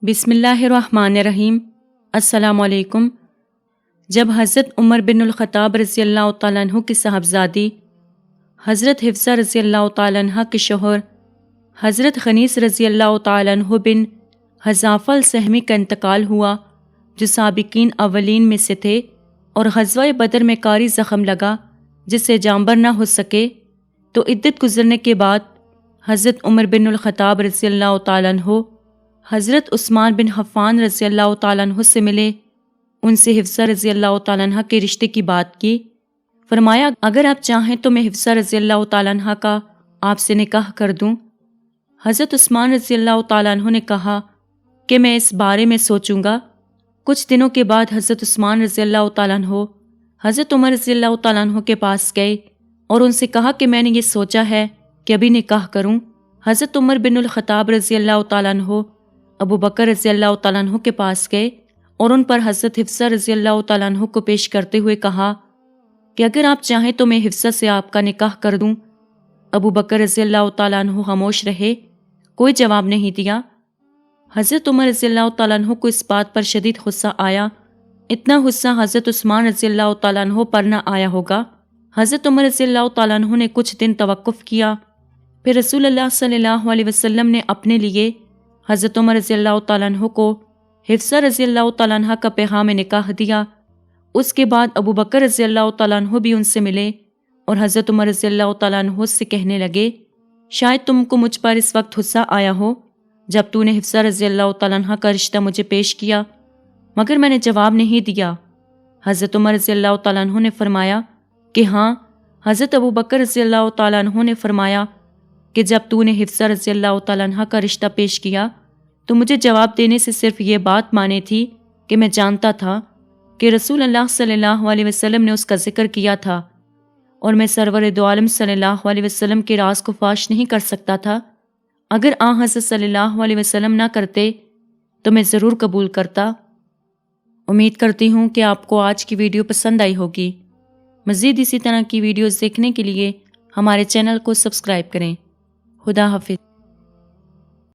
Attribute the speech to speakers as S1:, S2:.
S1: بسم اللہ الرحمن الرحیم۔ السلام علیکم۔ جب حضرت عمر بن الخطاب رضی اللہ تعالیٰ عنہ کی صاحبزادی حضرت حفصہ رضی اللہ تعالیٰ عنہ کے شوہر حضرت خنیس رضی اللہ تعالیٰ عنہ بن حذافہ السہمی کا انتقال ہوا، جو سابقین اولین میں سے تھے، اور غزوہ بدر میں کاری زخم لگا جس سے جانبر نہ ہو سکے، تو عدت گزرنے کے بعد حضرت عمر بن الخطاب رضی اللہ تعالیٰ عنہ حضرت عثمان بن عفان رضی اللہ تعالیٰ عنہ سے ملے، ان سے حفصہ رضی اللہ تعالیٰ عنہ کے رشتے کی بات کی۔ فرمایا، اگر آپ چاہیں تو میں حفصہ رضی اللہ تعالیٰ عنہ کا آپ سے نکاح کر دوں۔ حضرت عثمان رضی اللہ تعالیٰ عنہ نے کہا کہ میں اس بارے میں سوچوں گا۔ کچھ دنوں کے بعد حضرت عثمان رضی اللہ تعالیٰ عنہ حضرت عمر رضی اللہ تعالیٰ عنہ کے پاس گئے اور ان سے کہا کہ میں نے یہ سوچا ہے کہ ابھی نکاح کروں۔ حضرت عمر بن الخطاب رضی اللہ تعالیٰ عنہ ابو بکر رضی اللہ تعالیٰ عنہ کے پاس گئے اور ان پر حضرت حفصہ رضی اللہ تعالیٰ عنہ کو پیش کرتے ہوئے کہا کہ اگر آپ چاہیں تو میں حفصہ سے آپ کا نکاح کر دوں۔ ابو بکر رضی اللہ تعالیٰ عنہ خاموش رہے، کوئی جواب نہیں دیا۔ حضرت عمر رضی اللہ تعالیٰ عنہ کو اس بات پر شدید غصہ آیا، اتنا غصہ حضرت عثمان رضی اللہ تعالیٰ عنہ پر نہ آیا ہوگا۔ حضرت عمر رضی اللہ تعالیٰ عنہ نے کچھ دن توقف کیا، پھر رسول اللہ صلی اللہ علیہ وسلم نے اپنے لیے حضرت عمر رضی اللہ تعالیٰ عنہ کو حفصہ رضی اللہ تعالیٰ عنہ کا پیغام نکاح دیا۔ اس کے بعد ابو بکر رضی اللہ تعالیٰ عنہ بھی ان سے ملے اور حضرت عمر رضی اللہ تعالیٰ عنہ سے کہنے لگے، شاید تم کو مجھ پر اس وقت غصہ آیا ہو جب تو نے حفصہ رضی اللہ تعالیٰ عنہ کا رشتہ مجھے پیش کیا، مگر میں نے جواب نہیں دیا۔ حضرت عمر رضی اللہ تعالیٰ عنہ نے فرمایا کہ ہاں۔ حضرت ابو بکر رضی اللہ تعالیٰ عنہ نے فرمایا کہ جب تو نے حفصہ رضی اللہ تعالیٰ عنہ کا رشتہ پیش کیا تو مجھے جواب دینے سے صرف یہ بات مانی تھی کہ میں جانتا تھا کہ رسول اللہ صلی اللہ علیہ وسلم نے اس کا ذکر کیا تھا، اور میں سرور دو عالم صلی اللہ علیہ وسلم کے راز کو فاش نہیں کر سکتا تھا۔ اگر آن حضرت صلی اللہ علیہ وسلم نہ کرتے تو میں ضرور قبول کرتا۔ امید کرتی ہوں کہ آپ کو آج کی ویڈیو پسند آئی ہوگی۔ مزید اسی طرح کی ویڈیوز دیکھنے کے لیے ہمارے چینل کو سبسکرائب کریں۔ خدا حافظ۔